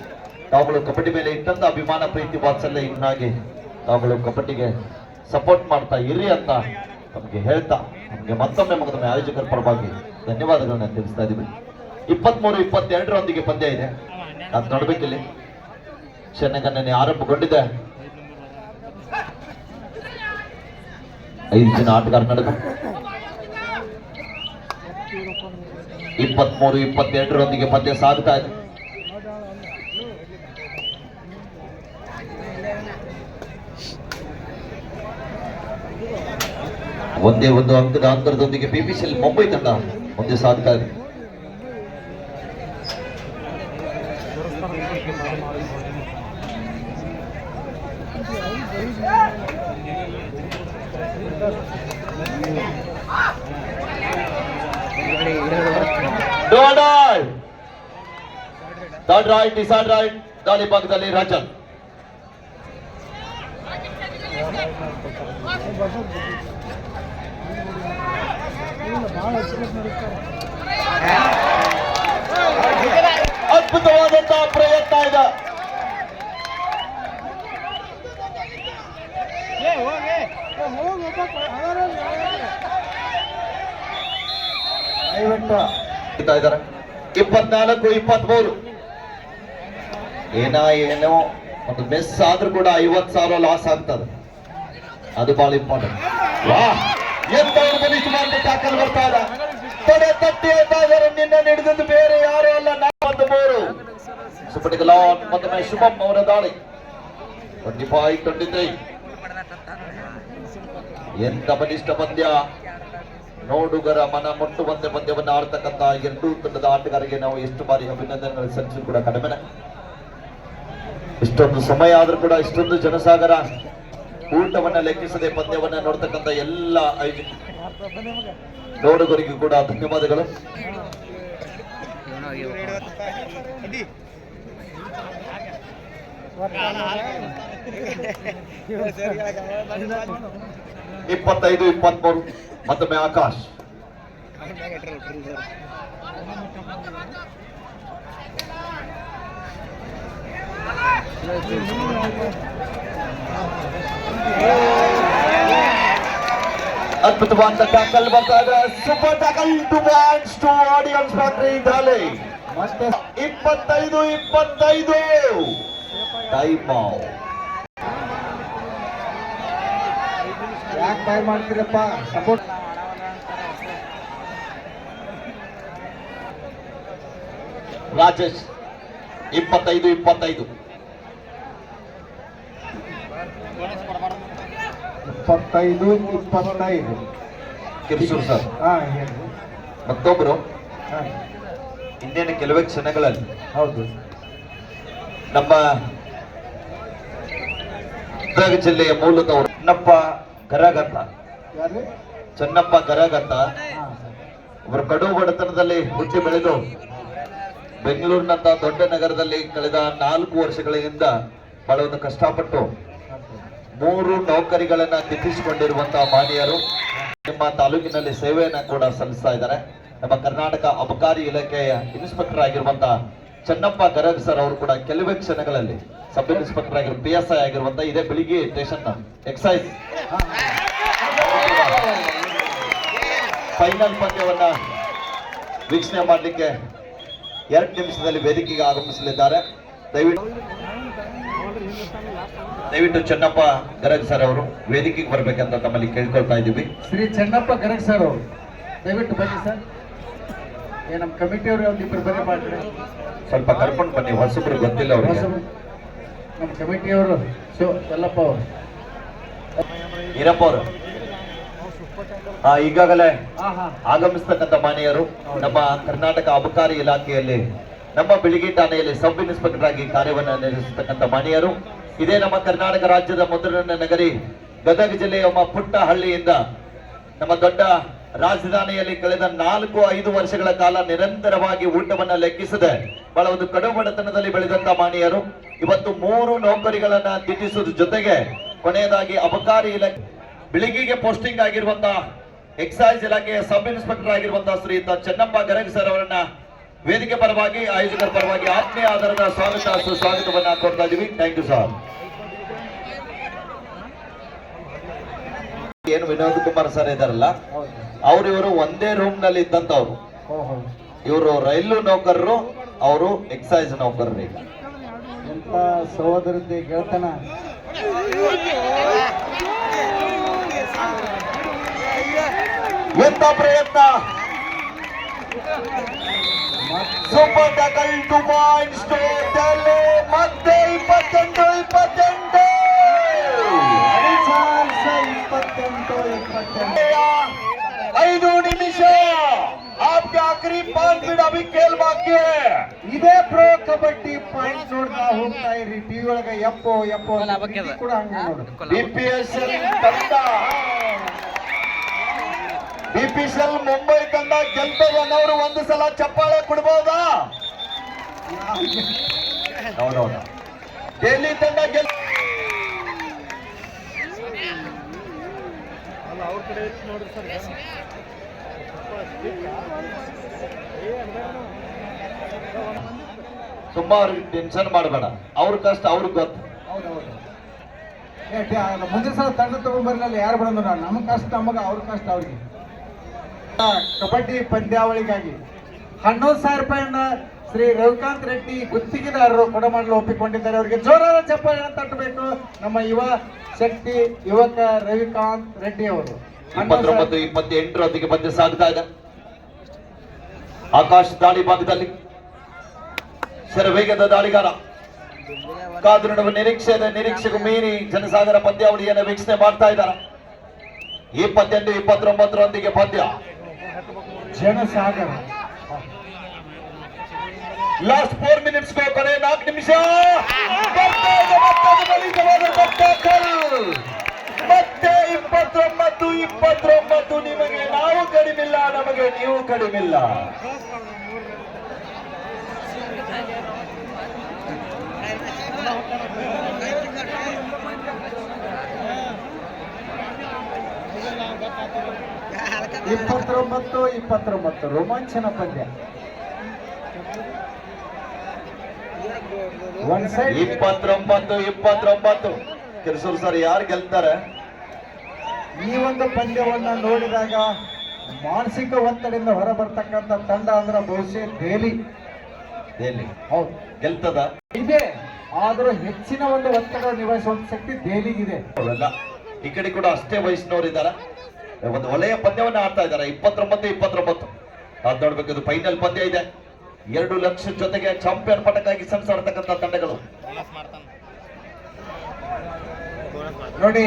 [SPEAKER 1] ತಾವುಗಳು ಕಬಡ್ಡಿ ಮೇಲೆ ಇಟ್ಟಂತ ಅಭಿಮಾನ ಪ್ರೀತಿ ವಾತ್ಸಲ್ಯ ಇನ್ನಾಗಿ ತಾವುಗಳು ಕಬಡ್ಡಿಗೆ ಸಪೋರ್ಟ್ ಮಾಡ್ತಾ ಇರಿ ಅಂತ ನಮಗೆ ಹೇಳ್ತಾ ನಮಗೆ ಮತ್ತೊಮ್ಮೆ ಆಯೋಜಕರ ಪರವಾಗಿ ಧನ್ಯವಾದಗಳನ್ನ ತಿಳಿಸ್ತಾ ಇದ್ದೀವಿ. 23-22 ಪಂದ್ಯ ಇದೆ. ಅದು ನೋಡ್ಬೇಕಿಲ್ಲಿ ಚೆನ್ನಗಣ್ಣನೆ ಆರಂಭಗೊಂಡಿದೆ. 5 ಜನ ಆಟಗಾರ ನಡೆದು 23-22 ಪಂದ್ಯ ಸಾಗ್ತಾ ಇದೆ. ಒಂದೇ ಒಂದು ಅಂಕದ ಅಂತರದೊಂದಿಗೆ ಬಿಪಿಸಿಎಲ್ ಮುಂಬೈ ತಂಡ ಮುಂದೆ ಸಾಗ್ತಾ ಇದೆ. ದಾಳಿ ಭಾಗದಲ್ಲಿ ರಾಜನ್ ಅದ್ಭುತವಾದಂತಹ ಪ್ರಯತ್ನ ಇದೆ. ಇದ್ದಾರೆ 24-23 ಏನೋ ಒಂದು ಮಿಸ್ ಆದ್ರೂ ಕೂಡ 50,000 ಲಾಸ್ ಆಗ್ತದೆ. ಅದು ಬಹಳ ಇಂಪಾರ್ಟೆಂಟ್. ಎಂತ ಟ್ಯಾಕಲ್ ಬರ್ತಾ ಇದೆ. ತೊಡೆ ತಟ್ಟಿ ಹೇಳ್ತಾ ಇದ್ದಾರೆ, ನಿನ್ನ ಹಿಡಿದದ್ದು ಬೇರೆ ಯಾರು ಅಲ್ಲ 4-3 ಸುಪಟಿಗಲಾನ್ ಮತ್ತೊಮ್ಮೆ ಶುಭಂ ಅವರ ದಾಳಿ 25-23. ಎಂತ ಬಲಿಷ್ಠ ಪಂದ್ಯ, ನೋಡುಗರ ಮನ ಮುಟ್ಟುವಂತೆ ಪಂದ್ಯವನ್ನು ಆಡ್ತಕ್ಕಂಥ ಎರಡೂ ತಂಡದ ಆಟಗಾರರಿಗೆ ನಾವು ಎಷ್ಟು ಬಾರಿ ಅಭಿನಂದನೆಗಳು ಸಲ್ಲಿಸಿದ್ರು ಕೂಡ ಕಡಿಮೆ. ಇಷ್ಟೊಂದು ಸಮಯ ಆದ್ರೂ ಕೂಡ ಇಷ್ಟೊಂದು ಜನಸಾಗರ ಊಟವನ್ನ ಲೆಕ್ಕಿಸದೆ ಪಂದ್ಯವನ್ನ ನೋಡ್ತಕ್ಕಂಥ ಎಲ್ಲ ನೋಡುಗರಿಗೂ ಕೂಡ ಧನ್ಯವಾದಗಳು. ಇಪ್ಪತ್ತೈದು 23 ಮತ್ತೊಮ್ಮೆ ಆಕಾಶ್ ಅದ್ಭುತವಾದ ಟ್ಯಾಕಲ್ ಬರ್ತಾ ಇದೆ. Super tackle to bats to audience factory ದಾಳಿ 25-25 ಟೈಮ್ ಔಟ್.
[SPEAKER 4] ಯಾಕೆ ಬಾಯ್ ಮಾಡ್ತೀರಪ್ಪ? ಸಪೋರ್ಟ್
[SPEAKER 1] ರಾಜೇಶ್ 25-25
[SPEAKER 4] 25-25
[SPEAKER 1] ಕಿರ್ಸೂರ್ ಸರ್. ಮತ್ತೊಬ್ರು ಇಂದಿನ ಕೆಲವೇ ಕ್ಷಣಗಳಲ್ಲಿ
[SPEAKER 4] ಹೌದು
[SPEAKER 1] ನಮ್ಮ ಗದಗ ಜಿಲ್ಲೆಯ ಮೂಲದವರು ಚೆನ್ನಪ್ಪ ಗರಗತ್ತ ಅವರು ಕಡು ಬಡತನದಲ್ಲಿ ಹುಟ್ಟಿ ಬೆಳೆದು ಬೆಂಗಳೂರಿನಂತ ದೊಡ್ಡ ನಗರದಲ್ಲಿ ಕಳೆದ 4 ವರ್ಷಗಳಿಂದ ಬಹಳ ಒಂದು ಕಷ್ಟಪಟ್ಟು 3 ನೌಕರಿಗಳನ್ನ ಗಿಟ್ಟಿಸಿಕೊಂಡಿರುವಂತಹ ಮಾನ್ಯರು ನಿಮ್ಮ ತಾಲೂಕಿನಲ್ಲಿ ಸೇವೆಯನ್ನ ಕೂಡ ಸಲ್ಲಿಸ್ತಾ ಇದ್ದಾರೆ. ನಮ್ಮ ಕರ್ನಾಟಕ ಅಬಕಾರಿ ಇಲಾಖೆಯ ಇನ್ಸ್ಪೆಕ್ಟರ್ ಆಗಿರುವಂತಹ ಚೆನ್ನಪ್ಪ ಗರಗ್ ಸರ್ ಅವರು ಕೂಡ ಕೆಲವೇ ಕ್ಷಣಗಳಲ್ಲಿ ಸಬ್ ಇನ್ಸ್ಪೆಕ್ಟರ್ ಆಗಿರೋ PSI ಆಗಿರುವಂತಹ ಇದೇ ಬೆಳಿಗ್ಗೆ ಸ್ಟೇಷನ್ ಎಕ್ಸೈಸ್ ಫೈನಲ್ ಪಂದ್ಯವನ್ನ ವೀಕ್ಷಣೆ ಮಾಡಲಿಕ್ಕೆ 2 ನಿಮಿಷದಲ್ಲಿ ವೇದಿಕೆಗೆ ಆಗಮಿಸಲಿದ್ದಾರೆ. ದಯವಿಟ್ಟು ಚೆನ್ನಪ್ಪ ಗರಗ್ ಸರ್ ಅವರು ವೇದಿಕೆಗೆ ಬರ್ಬೇಕಂತ ತಮ್ಮಲ್ಲಿ ಕೇಳ್ಕೊಳ್ತಾ ಇದ್ದೀವಿ.
[SPEAKER 4] ಶ್ರೀ ಚೆನ್ನಪ್ಪ ಗರಗ್ ಸರ್ ಅವರು ದಯವಿಟ್ಟು ಬನ್ನಿ ಸರ್. ನಮ್ಮ ಕಮಿಟಿಯವರು ಒಂದಿಬ್ಬರು ಬನ್ನಿ ಮಾಡ್ತಾರೆ,
[SPEAKER 1] ಸ್ವಲ್ಪ ಕರ್ಕೊಂಡು ಬನ್ನಿ, ಹೊಸಬ್ರು ಗೊತ್ತಿಲ್ಲ ಅವ್ರಿಗೆ.
[SPEAKER 4] ನಮ್ಮ ಕಮಿಟಿಯವರು ಯಲ್ಲಪ್ಪ ಅವರು
[SPEAKER 1] ಈರಪ್ಪ ಅವರು ಈಗಾಗಲೇ
[SPEAKER 4] ಹಾ ಹಾ
[SPEAKER 1] ಆಗಮಿಸ್ತಕ್ಕಂಥ ಮಾನ್ಯರು ನಮ್ಮ ಕರ್ನಾಟಕ ಅಬಕಾರಿ ಇಲಾಖೆಯಲ್ಲಿ ನಮ್ಮ ಬಿಳಿಗಿ ಠಾಣೆಯಲ್ಲಿ ಸಬ್ ಇನ್ಸ್ಪೆಕ್ಟರ್ ಆಗಿ ಕಾರ್ಯವನ್ನು ನಿರ್ವಹಿಸತಕ್ಕಂಥ ಮಾನ್ಯರು. ಇದೇ ನಮ್ಮ ಕರ್ನಾಟಕ ರಾಜ್ಯದ ಮೊದಲನೇ ನಗರಿ ಗದಗ ಜಿಲ್ಲೆಯ ಒಬ್ಬ ಪುಟ್ಟ ಹಳ್ಳಿಯಿಂದ ನಮ್ಮ ದೊಡ್ಡ ರಾಜಧಾನಿಯಲ್ಲಿ ಕಳೆದ 4-5 ವರ್ಷಗಳ ಕಾಲ ನಿರಂತರವಾಗಿ ಊಟವನ್ನ ಲೆಕ್ಕಿಸದೆ ಬಹಳ ಒಂದು ಕಡು ಬಡತನದಲ್ಲಿ ಬೆಳೆದಂತ ಮಾನ್ಯರು ಇವತ್ತು 3 ನೌಕರಿಗಳನ್ನ ದಿಟ್ಟಿಸುವುದ್ರ ಜೊತೆಗೆ ಕೊನೆಯದಾಗಿ ಅಬಕಾರಿ ಇಲಾಖೆ ಬಿಳಿಗಿಗೆ ಪೋಸ್ಟಿಂಗ್ ಆಗಿರುವಂತಹ ಎಕ್ಸೈಸ್ ಇಲಾಖೆಯ ಸಬ್ ಇನ್ಸ್ಪೆಕ್ಟರ್ ಆಗಿರುವಂತಹ ಶ್ರೀಯುತ ಚೆನ್ನಪ್ಪ ಗರಗ್ ಸರ್ ಅವರನ್ನ ವೇದಿಕೆ ಪರವಾಗಿ ಆಯೋಜಕರ ಪರವಾಗಿ ಆತ್ಮೀಯ ಆಧಾರದ ಸುಸ್ವಾಗತವನ್ನ ಕೊಡ್ತಾ ಇದೀವಿ. Thank you sir. ಏನು ವಿನೋದ್ ಕುಮಾರ್ ಸರ್ ಇದಾರಲ್ಲ, ಇವರು ಒಂದೇ ರೂಮ್ ನಲ್ಲಿ ಇದ್ದಂತವ್ರು. ಇವರು ರೈಲು ನೌಕರರು, ಅವರು ಎಕ್ಸೈಸ್ ನೌಕರರು. ಈಗ
[SPEAKER 4] ಎಂತ ಸಹೋದರತೆ ಗೆಳತನ.
[SPEAKER 1] ಎಂತ ಪ್ರಯತ್ನ. ಸೂಪರ್ ಟಕಲ್ ಟು ಪಾಯಿಂಟ್ ಸ್ಟೋರ್ ಮತ್ತೆ 28 5 ನಿಮಿಷ. आपके आखिरी 5 मिनट अभी खेल बाकी है.
[SPEAKER 4] ಇದೇ ಪ್ರೋ ಕಬಡ್ಡಿ ಪಾಯಿಂಟ್ ನೋಡ್ತಾ ಹೋಗ್ತಾ ಇರಿ ಟಿವಿ ಒಳಗ. ಎಪ್ಪೋ ಕೂಡ ಹಂಗ ನೋಡು.
[SPEAKER 1] ಬಿಪಿಎಸ್ಎಲ್ ತಂಡ, ಬಿಪಿಎಸ್ಎಲ್ ಮುಂಬೈ ತಂಡ ಗೆಲ್ತದನ್ನವರು ಒಂದು ಸಲ ಚಪ್ಪಾಳೆ ಕೊಡ್ಬೋದಾ? ಹೌದೌದ. ಡೆಲ್ಲಿ ತಂಡ ತುಂಬಾ ಅವ್ರಿಗೆ ಟೆನ್ಷನ್ ಮಾಡಬೇಡ. ಅವ್ರ ಕಷ್ಟ ಅವ್ರಿಗೆ ಗೊತ್ತು.
[SPEAKER 4] ಹೌದೌದು. ಮುಂದಿನ ಸಲ ತಂಡ ತಗೊಂಡ್ಬರ್ಲಿಲ್ಲ ಯಾರು ಬಿಡೋದು. ನಮ್ಮ ಕಷ್ಟ ನಮಗ, ಅವ್ರ ಕಷ್ಟ ಅವ್ರಿಗೆ. ಕಬಡ್ಡಿ ಪಂದ್ಯಾವಳಿಗಾಗಿ 11,000 ರೂಪಾಯಿಯನ್ನ ಶ್ರೀ ರವಿಕಾಂತ್ ರೆಡ್ಡಿ ಗುತ್ತಿಗೆದಾರರು ಕೊಡಮಾಡಲು ಒಪ್ಪಿಕೊಂಡಿದ್ದಾರೆ. ಅವರಿಗೆ ಜೋರಾದ ಚಪ್ಪಾಳೆಯನ್ನು ತಟ್ಟಬೇಕು ನಮ್ಮ ಯುವ ಶಕ್ತಿ ಯುವಕ ರವಿಕಾಂತ್ ರೆಡ್ಡಿ ಅವರು.
[SPEAKER 1] 29-28 ಪಂದ್ಯ ಸಾಗ್ತಾ ಇದೆ. ಆಕಾಶ್ ದಾಳಿ ಭಾಗದಲ್ಲಿ ಶರವೇಗದ ದಾಳಿಗಾರ ಕಾದು ನೋಡುವ ನಿರೀಕ್ಷೆಗೂ ಮೀರಿ ಜನಸಾಗರ ಪಂದ್ಯಾವಳಿಯನ್ನು ವೀಕ್ಷಣೆ ಮಾಡ್ತಾ ಇದ್ದಾರೆ. 28-29 ಪಂದ್ಯ
[SPEAKER 4] ಜನಸಾಗರ.
[SPEAKER 1] ಲಾಸ್ಟ್ 4 ಮಿನಿಟ್ಸ್ ಕೊನೆ 4 ನಿಮಿಷ. ಮತ್ತೆ 29-29 ನಿಮಗೆ ನಾವು ಕಡಿಮಿಲ್ಲ, ನಮಗೆ ನೀವು ಕಡಿಮಿಲ್ಲ.
[SPEAKER 4] ಇಪ್ಪತ್ತೊಂಬತ್ತು ರೋಮಾಂಚನ ಪಂದ್ಯ. ಒನ್ ಸೈಡ್
[SPEAKER 1] 29-29 ಕಿರ್ಸೂರ್ ಸರ್ ಯಾರು ಗೆಲ್ತಾರೆ?
[SPEAKER 4] ಈ ಒಂದು ಪಂದ್ಯವನ್ನ ನೋಡಿದಾಗ ಮಾನಸಿಕ ಒತ್ತಡದಿಂದ ಹೊರ ಬರ್ತಕ್ಕಂಥ ತಂಡ ಅಂದ್ರೆ ಬಹುಶಃ ದೆಹಲಿ. ಹೌದು,
[SPEAKER 1] ಗೆಲ್ತದ
[SPEAKER 4] ಇದೆ. ಆದ್ರೂ ಹೆಚ್ಚಿನ ಒಂದು ಒತ್ತಡ ನಿಭಾಯಿಸುವಂತ ಶಕ್ತಿ ದೆಹಲಿಗಿದೆ.
[SPEAKER 1] ಈ ಕಡೆ ಕೂಡ ಅಷ್ಟೇ ವಯಸ್ಸಿನವರಿದ್ದಾರೆ. ಒಂದು ಒಳ್ಳೆಯ ಪಂದ್ಯವನ್ನ ಆಡ್ತಾ ಇದ್ದಾರೆ. 29-29 ಅದ್ ನೋಡ್ಬೇಕು. ಇದು ಫೈನಲ್ ಪಂದ್ಯ ಇದೆ. 2 ಲಕ್ಷ ಜೊತೆಗೆ ಚಾಂಪಿಯನ್ ಪಟಕ್ಕಾಗಿ ಸೆಣಸಾಡ್ತಕ್ಕಂಥ ತಂಡಗಳು.
[SPEAKER 4] ನೋಡಿ,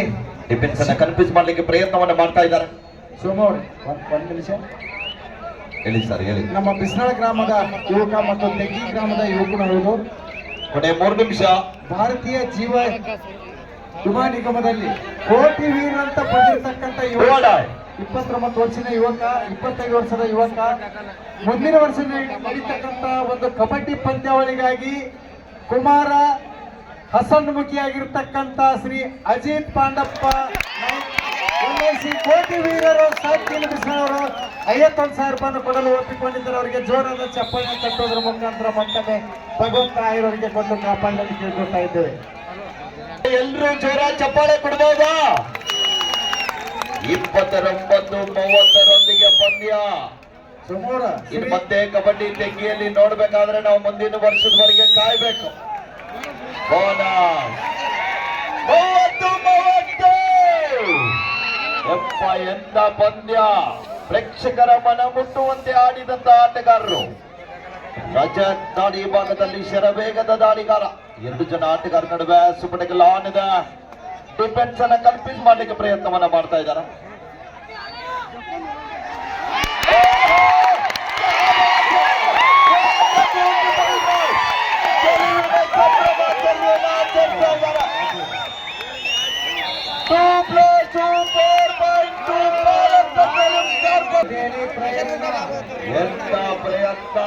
[SPEAKER 1] ಡಿಫೆನ್ಸ್ ಅನ್ನ ಕನ್ಫ್ಯೂಸ್ ಮಾಡ್ಲಿಕ್ಕೆ ಪ್ರಯತ್ನವನ್ನ ಮಾಡ್ತಾ ಇದ್ದಾರೆ.
[SPEAKER 4] ಸೋಮವಾರ ಒಂದು ನಿಮಿಷ
[SPEAKER 1] ಹೇಳಿ ಸರ್, ಹೇಳಿ.
[SPEAKER 4] ನಮ್ಮ ಬಿಸ್ನಾಳ ಗ್ರಾಮದ ಯುವಕ ಮತ್ತು ತೆಗ್ಗಿ ಗ್ರಾಮದ ಯುವಕರು
[SPEAKER 1] ಕೊನೆ 3 ನಿಮಿಷ.
[SPEAKER 4] ಭಾರತೀಯ ವಿಮಾ ನಿಗಮದಲ್ಲಿ ಕೋಟಿ ವೀರ್ ಅಂತ ಪಡೆದಿರ್ತಕ್ಕಂಥ ಯುವಕ, 29 ವರ್ಷದ ಯುವಕ, 25 ವರ್ಷದ ಯುವಕ. ಮುಂದಿನ ವರ್ಷ ನಡೀತಕ್ಕಂಥ ಒಂದು ಕಬಡ್ಡಿ ಪಂದ್ಯಾವಳಿಗಾಗಿ ಕುಮಾರ ಹಸನ್ಮುಖಿಯಾಗಿರ್ತಕ್ಕಂಥ ಶ್ರೀ ಅಜಿತ್ ಪಾಂಡಪ್ಪ ಕೋಟಿ ವೀರರು ಸಾಕಿನ ಬಿಸಿನವರು 51,000 ರೂಪಾಯಿ ಕೊಡಲು ಒಪ್ಪಿಕೊಂಡಿದ್ದಾರೆ. ಅವರಿಗೆ ಜೋರಾದ ಚಪ್ಪಾಳೆ ತಟ್ಟೋದ್ರ ಮುಖಾಂತರ ಮತ್ತೊಮ್ಮೆ ಭಗವಂತ ಆಯುರ್ವರಿಗೆ ಕೊಂಡು ಕಾಪಾಡಲು ಕೇಳ್ಕೊಳ್ತಾ ಇದ್ದೇವೆ.
[SPEAKER 1] ಎಲ್ಲರೂ ಜೋರ ಚಪ್ಪಾಳೆ ಕೊಡ್ಬೋದಾ? 29-30 ಪಂದ್ಯ. ಇನ್ನು ಮತ್ತೆ ಕಬಡ್ಡಿ ತೆಗ್ಗಿಯಲ್ಲಿ ನೋಡ್ಬೇಕಾದ್ರೆ ನಾವು ಮುಂದಿನ ವರ್ಷದವರೆಗೆ ಕಾಯ್ಬೇಕು. ಬೋನಸ್ 30-30. ಎಂತ ಪಂದ್ಯ. ಪ್ರೇಕ್ಷಕರ ಮನ ಮುಟ್ಟುವಂತೆ ಆಡಿದಂತ ಆಟಗಾರರು. ರಜತ್ ದಾಳಿ ಭಾಗದಲ್ಲಿ ಶರವೇಗದ ದಾಳಿಗಾರ. 2 ಜನ ಆಟಗಾರ ನಡುವೆ ಸುಪಟಕಲ್ ಆನ್ ಇದೆ. ಡಿಫೆನ್ಸ್ ಅನ್ನ ಕನ್ಫ್ಯೂಸ್ ಮಾಡ್ಲಿಕ್ಕೆ ಪ್ರಯತ್ನವನ್ನ ಮಾಡ್ತಾ ಇದ್ದಾರೆ. ಎಂತ ಪ್ರಯತ್ನ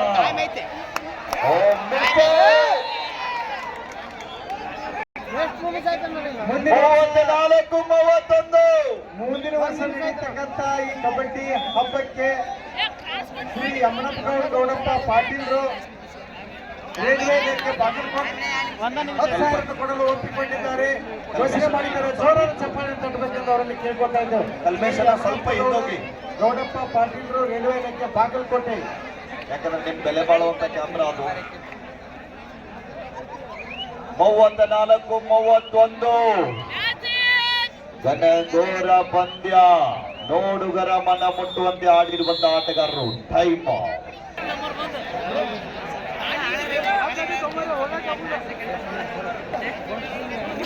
[SPEAKER 4] ಮುಂದಿನ
[SPEAKER 1] 34-31.
[SPEAKER 4] ಮುಂದಿನ ವರ್ಷ ನಡೆಯತಕ್ಕಂತ ಈ ಕಬಡ್ಡಿ ಹಬ್ಬಕ್ಕೆ ಶ್ರೀ ಯಮನಪ್ಪಗೌಡ ಗೌಡಪ್ಪ ಪಾಟೀಲ್ರು ರೇಡಿಯೋಕ್ಕೆ ಬಾಗಲಕೋಟೆ 10,000 ಕೊಡಲು ಒಪ್ಪಿಕೊಂಡಿದ್ದಾರೆ, ಘೋಷಣೆ ಮಾಡಿದ್ದಾರೆ. ಜೋರಾದ ಚಪ್ಪಾಳೆ ತಟ್ಟಬೇಕೆಂದು ಅವರಲ್ಲಿ ಕೇಳ್ಕೊತಾ ಇದ್ದೇವೆ.
[SPEAKER 1] ಕಲ್ಮೇಶನ ಸ್ವಲ್ಪ ಹಿಂದೋಗಿ,
[SPEAKER 4] ಗೌಡಪ್ಪ ಪಾಟೀಲ್ರು ರೈಲ್ವೆ ಇಲಾಖೆ ಬಾಗಲಕೋಟೆ.
[SPEAKER 1] ಯಾಕಂದ್ರೆ ನಿಮ್ ಬೆಲೆ ಬಾಳುವಂತ ಕ್ಯಾಮ್ರಾ ಅದು. 34-31 ಘನಘೋರ ಪಂದ್ಯ. ನೋಡುಗರ ಮನ ಮುಟ್ಟುವಂತೆ ಆಡಿರುವಂತ ಆಟಗಾರರು. ಟೈಮ್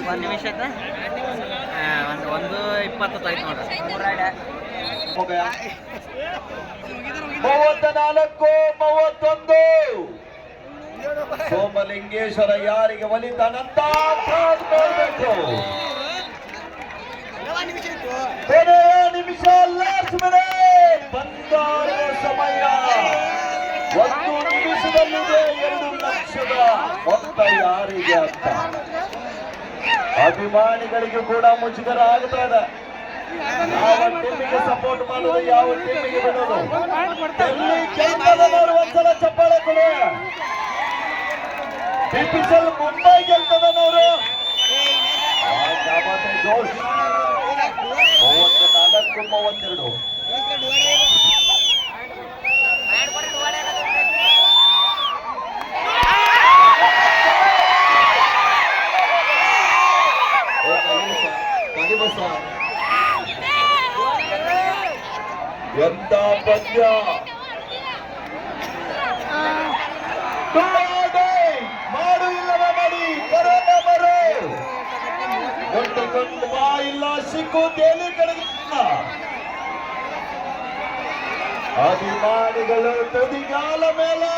[SPEAKER 3] ಒಂದು ನಿಮಿಷ ಆಯ್ತಾ? ಒಂದು 20 ಆಯ್ತು ನೋಡ್ರಿ.
[SPEAKER 1] 34-31 ಸೋಮಲಿಂಗೇಶ್ವರ ಯಾರಿಗೆ ಒಲಿತಾನಂತ ನೋಡ್ಬೇಕು. ಕೊನೆಯ ನಿಮಿಷ, ಲಾಸ್ಟ್ ಮಿನಿಟ್ ಬಂದಾಡುವ ಸಮಯ. 1 ನಿಮಿಷದಲ್ಲಿದೆ 2 ಲಕ್ಷದ ಮೊತ್ತ ಯಾರಿಗೆ ಅಂತ ಅಭಿಮಾನಿಗಳಿಗೂ ಕೂಡ ಮುಜುಗರ ಆಗ್ತಾ ಇದೆ. ಯಾವ ಟೀಮಿಗೆ ಸಪೋರ್ಟ್ ಮಾಡೋದು, ಯಾವ ಟೀಮಿಗೆ ಬಿಡೋದು. ಡೆಲ್ಲಿ ಗೆಲ್ತದವರು ಒಂದ್ಸಲ ಚಪ್ಪಾಳೆ ಕೊಡು. BPCL ಮುಂಬೈ ಗೆಲ್ತದನವರು. ಜೋಶ್ 34-32. ಎಂತ ಪಂದ್ಯ. ಮಾಡು ಇಲ್ಲವ ಮಾಡಿ, ಬರೋಣ ಬರೋ. ಒಟ್ಟಿಕೊಂಡು ಬಾ ಇಲ್ಲ ಸಿಕ್ಕು ತೇಲಿ ಕಡೆಗೆ. ಅಭಿಮಾನಿಗಳು ತುದಿಗಾಲ ಮೇಲೆ.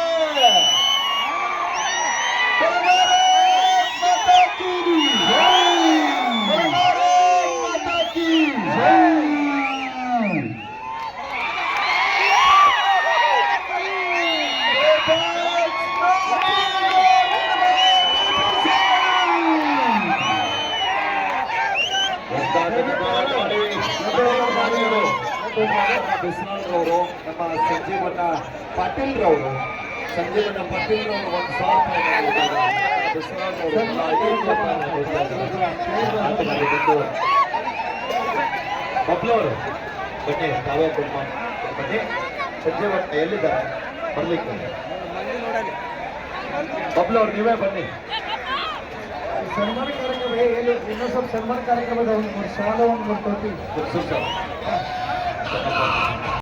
[SPEAKER 1] ಬಿಸ್ನಾಳ್ರವರು, ನಮ್ಮ ಸಂಜೀವಣ್ಣ ಪಾಟೀಲ್ರವರು, 1,000 ಬಬ್ಲವರು ಬನ್ನಿ, ತಾವೇ ಕುಟುಂಬ ಬನ್ನಿ. ಸಂಜೀವಣ್ಣ ಎಲ್ಲಿದ್ದಾರೆ? ಬರ್ಲಿಕ್ಕೆ ಬಬ್ಲವ್ರು ನೀವೇ ಬನ್ನಿ.
[SPEAKER 4] ಸನ್ಮಾನ ಕಾರ್ಯಕ್ರಮ ಇನ್ನೊಂದು ಸ್ವಲ್ಪ ಸನ್ಮಾನ ಕಾರ್ಯಕ್ರಮದ ಒಂದು ಶಾಲೆ ಒಂದು ಕೊಡ್ತೀವಿ.